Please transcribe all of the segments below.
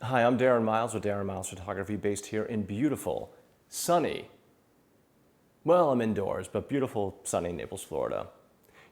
Hi, I'm Darren Miles with Darren Miles Photography, based here in beautiful, sunny, well, I'm indoors, but beautiful, sunny Naples, Florida.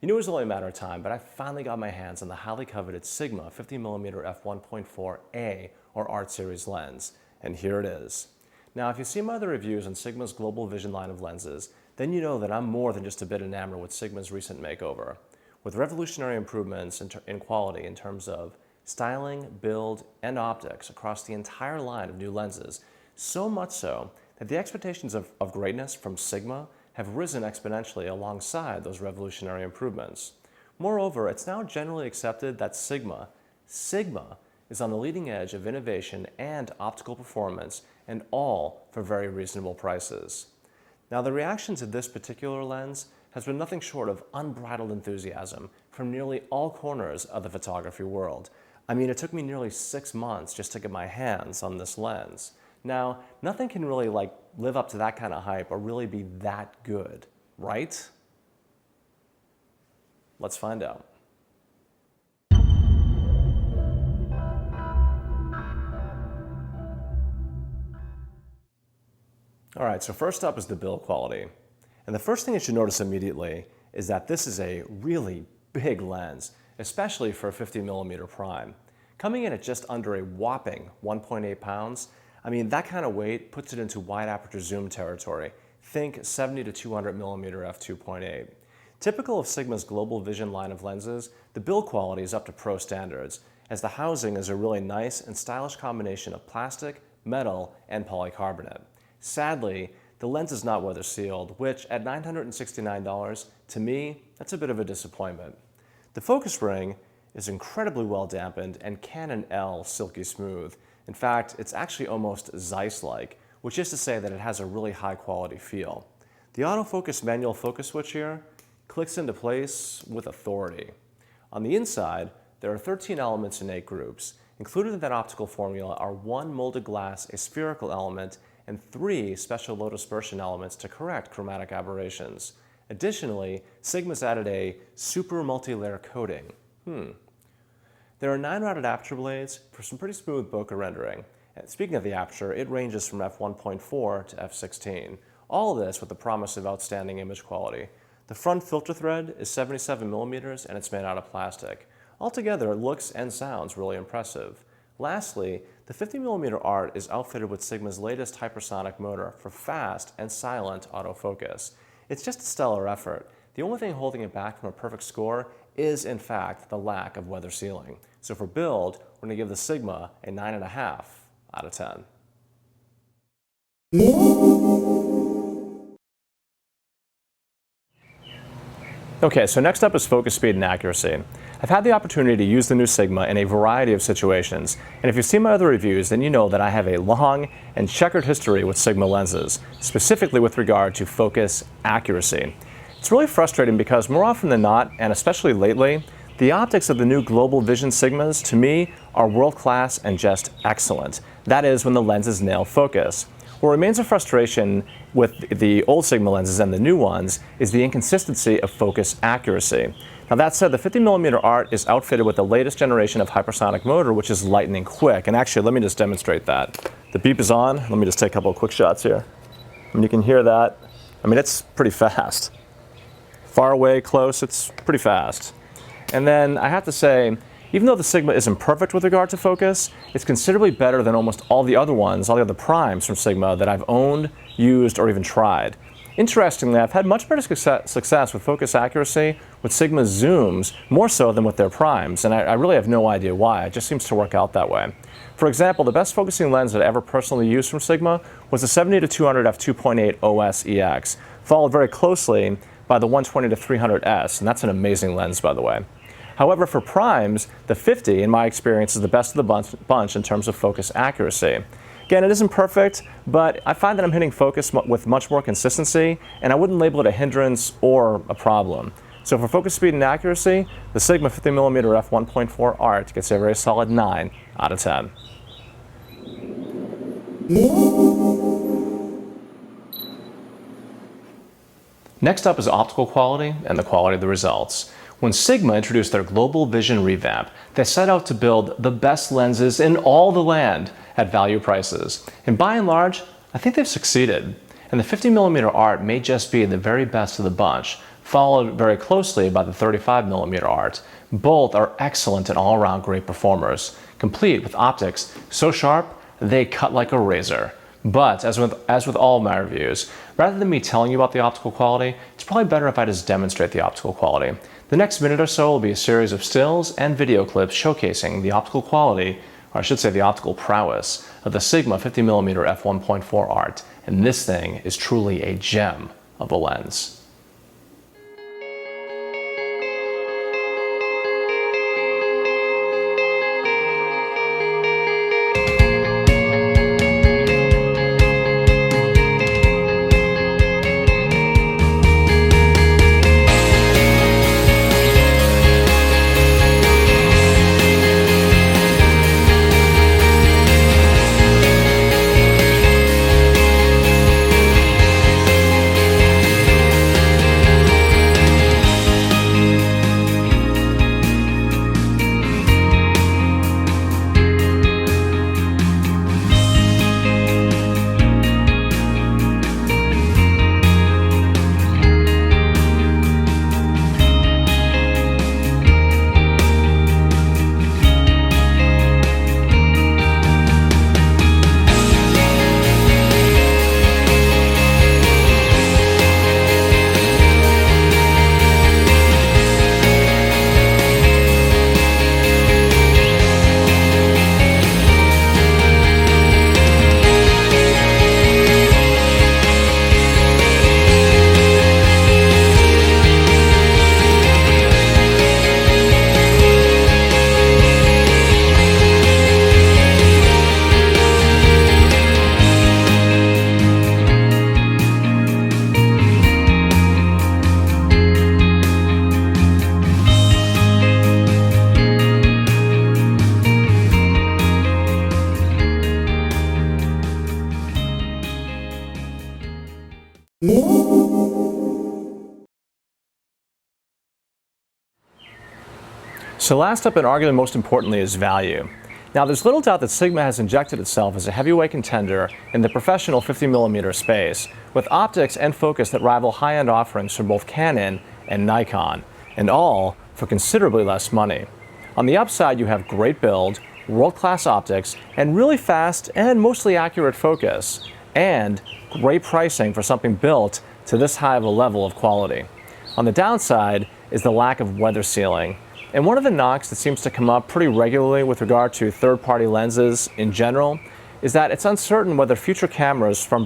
You knew it was only a matter of time, but I finally got my hands on the highly coveted Sigma 50mm f1.4A or Art Series lens, and here it is. Now, if you've seen my other reviews on Sigma's Global Vision line of lenses, then you know that I'm more than just a bit enamored with Sigma's recent makeover. With revolutionary improvements in quality in terms of styling, build, and optics across the entire line of new lenses, so much so that the expectations of greatness from Sigma have risen exponentially alongside those revolutionary improvements. Moreover, it's now generally accepted that Sigma is on the leading edge of innovation and optical performance, and all for very reasonable prices. Now, the reaction to this particular lens has been nothing short of unbridled enthusiasm from nearly all corners of the photography world. I mean, it took me nearly 6 months just to get my hands on this lens. Now, nothing can really live up to that kind of hype or really be that good, right? Let's find out. All right, so first up is the build quality. And the first thing you should notice immediately is that this is a really big lens, especially for a 50mm prime. Coming in at just under a whopping 1.8 pounds, I mean, that kind of weight puts it into wide aperture zoom territory. Think 70 to 200mm f2.8. Typical of Sigma's Global Vision line of lenses, the build quality is up to pro standards, as the housing is a really nice and stylish combination of plastic, metal, and polycarbonate. Sadly, the lens is not weather sealed, which at $969, to me, that's a bit of a disappointment. The focus ring is incredibly well dampened and Canon L silky smooth. In fact, it's actually almost Zeiss-like, which is to say that it has a really high quality feel. The autofocus manual focus switch here clicks into place with authority. On the inside, there are 13 elements in 8 groups. Included in that optical formula are 1 molded glass, a spherical element, and 3 special low dispersion elements to correct chromatic aberrations. Additionally, Sigma's added a super multi-layer coating. There are 9 routed aperture blades for some pretty smooth bokeh rendering. And speaking of the aperture, it ranges from f1.4 to f16. All of this with the promise of outstanding image quality. The front filter thread is 77mm and it's made out of plastic. Altogether, it looks and sounds really impressive. Lastly, the 50mm Art is outfitted with Sigma's latest hypersonic motor for fast and silent autofocus. It's just a stellar effort. The only thing holding it back from a perfect score is, in fact, the lack of weather sealing. So for build, we're going to give the Sigma a 9.5 out of 10. Okay, so next up is focus speed and accuracy. I've had the opportunity to use the new Sigma in a variety of situations, and if you've seen my other reviews, then you know that I have a long and checkered history with Sigma lenses, specifically with regard to focus accuracy. It's really frustrating because more often than not, and especially lately, the optics of the new Global Vision Sigmas, to me, are world-class and just excellent. That is, when the lenses nail focus. What remains a frustration with the old Sigma lenses and the new ones is the inconsistency of focus accuracy. Now that said, the 50mm Art is outfitted with the latest generation of hypersonic motor, which is lightning quick. And actually, let me just demonstrate that. The beep is on. Let me just take a couple of quick shots here. I mean, you can hear that. I mean, it's pretty fast. Far away, close, it's pretty fast. And then I have to say, even though the Sigma isn't perfect with regard to focus, it's considerably better than almost all the other ones, all the other primes from Sigma that I've owned, used, or even tried. Interestingly, I've had much better success with focus accuracy with Sigma's zooms, more so than with their primes, and I really have no idea why. It just seems to work out that way. For example, the best focusing lens that I ever personally used from Sigma was the 70 to 200 f2.8 OS EX, followed very closely by the 120 to 300S, and that's an amazing lens, by the way. However, for primes, the 50, in my experience, is the best of the bunch in terms of focus accuracy. Again, it isn't perfect, but I find that I'm hitting focus with much more consistency, and I wouldn't label it a hindrance or a problem. So for focus speed and accuracy, the Sigma 50mm f1.4 Art gets a very solid 9 out of 10. Next up is optical quality and the quality of the results. When Sigma introduced their Global Vision revamp, they set out to build the best lenses in all the land, at value prices. And by and large, I think they've succeeded. And the 50mm art may just be the very best of the bunch, followed very closely by the 35mm art. Both are excellent and all-around great performers, complete with optics so sharp they cut like a razor. But as with all my reviews, rather than me telling you about the optical quality, it's probably better if I just demonstrate the optical quality. The next minute or so will be a series of stills and video clips showcasing the optical quality, or I should say the optical prowess, of the Sigma 50mm f1.4 art. And this thing is truly a gem of a lens. So last up and arguably most importantly is value. Now there's little doubt that Sigma has injected itself as a heavyweight contender in the professional 50mm space, with optics and focus that rival high-end offerings from both Canon and Nikon, and all for considerably less money. On the upside you have great build, world-class optics, and really fast and mostly accurate focus, and great pricing for something built to this high of a level of quality. On the downside is the lack of weather sealing. And one of the knocks that seems to come up pretty regularly with regard to third-party lenses in general is that it's uncertain whether future cameras from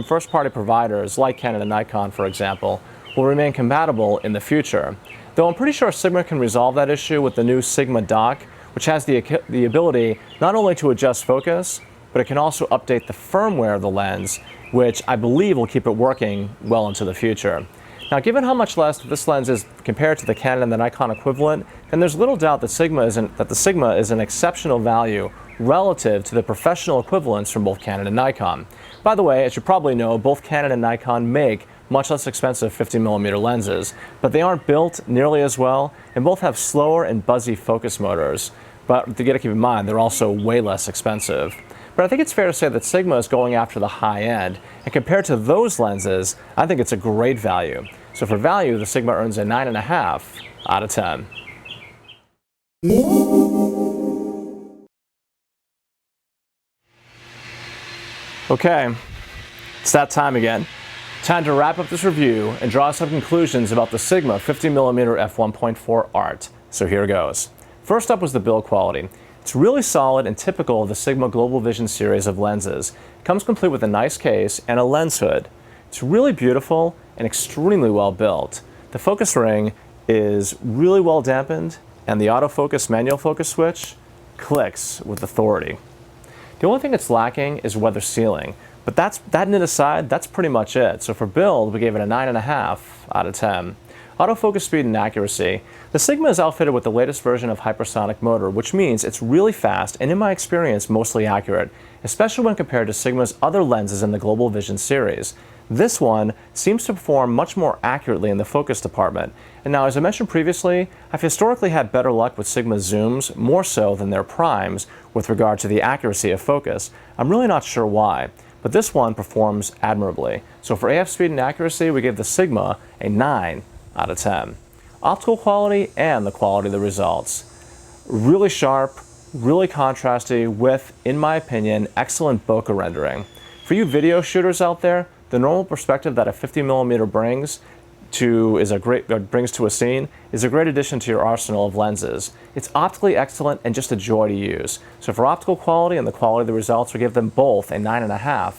first-party providers like Canon and Nikon, for example, will remain compatible in the future. Though I'm pretty sure Sigma can resolve that issue with the new Sigma dock, which has the ability not only to adjust focus, but it can also update the firmware of the lens, which I believe will keep it working well into the future. Now, given how much less this lens is compared to the Canon and the Nikon equivalent, then there's little doubt that the Sigma is an exceptional value relative to the professional equivalents from both Canon and Nikon. By the way, as you probably know, both Canon and Nikon make much less expensive 50mm lenses, but they aren't built nearly as well, and both have slower and buzzy focus motors. But you gotta keep in mind, they're also way less expensive. But I think it's fair to say that Sigma is going after the high end, and compared to those lenses, I think it's a great value. So for value, the Sigma earns a 9.5 out of 10. Okay, it's that time again. Time to wrap up this review and draw some conclusions about the Sigma 50mm f1.4 art. So here goes. First up was the build quality. It's really solid and typical of the Sigma Global Vision series of lenses. It comes complete with a nice case and a lens hood. It's really beautiful and extremely well built. The focus ring is really well dampened, and the autofocus manual focus switch clicks with authority. The only thing that's lacking is weather sealing, but that nit aside, that's pretty much it. So for build, we gave it a 9.5 out of 10. autofocus speed and accuracy. The Sigma is outfitted with the latest version of hypersonic motor, which means it's really fast and, in my experience, mostly accurate, especially when compared to Sigma's other lenses in the Global Vision series. This one seems to perform much more accurately in the focus department. And now, as I mentioned previously, I've historically had better luck with Sigma zooms, more so than their primes, with regard to the accuracy of focus. I'm really not sure why, but this one performs admirably. So for AF speed and accuracy, we give the Sigma a 9 out of 10. Optical quality and the quality of the results. Really sharp, really contrasty with, in my opinion, excellent bokeh rendering. For you video shooters out there, the normal perspective that a 50mm brings to a scene is a great addition to your arsenal of lenses. It's optically excellent and just a joy to use. So for optical quality and the quality of the results, we give them both a 9.5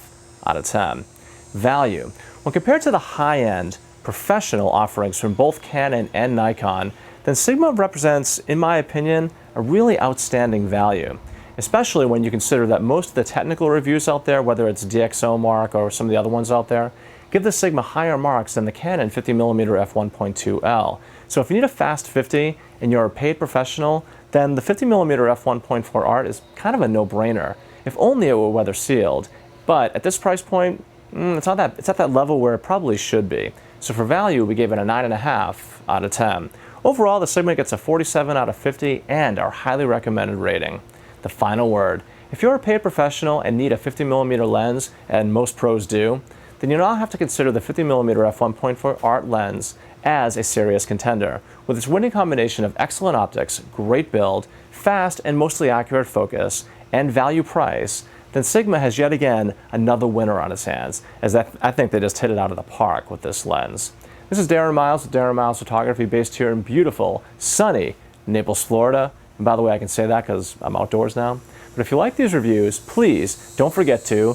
out of 10. Value. When compared to the high-end professional offerings from both Canon and Nikon, then Sigma represents, in my opinion, a really outstanding value, especially when you consider that most of the technical reviews out there, whether it's DxO Mark or some of the other ones out there, give the Sigma higher marks than the Canon 50mm f1.2L. So if you need a fast 50 and you're a paid professional, then the 50mm f1.4 Art is kind of a no-brainer, if only it were weather sealed. But at this price point, it's at that level where it probably should be. So for value, we gave it a 9.5 out of 10. Overall, the Sigma gets a 47 out of 50 and our highly recommended rating. The final word. If you're a paid professional and need a 50mm lens, and most pros do, then you now have to consider the 50mm f1.4 Art lens as a serious contender. With its winning combination of excellent optics, great build, fast and mostly accurate focus, and value price, then Sigma has yet again another winner on its hands, as I think they just hit it out of the park with this lens. This is Darren Miles with Darren Miles Photography, based here in beautiful, sunny Naples, Florida. And by the way, I can say that because I'm outdoors now. But if you like these reviews, please don't forget to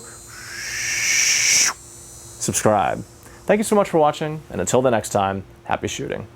subscribe. Thank you so much for watching, and until the next time, happy shooting.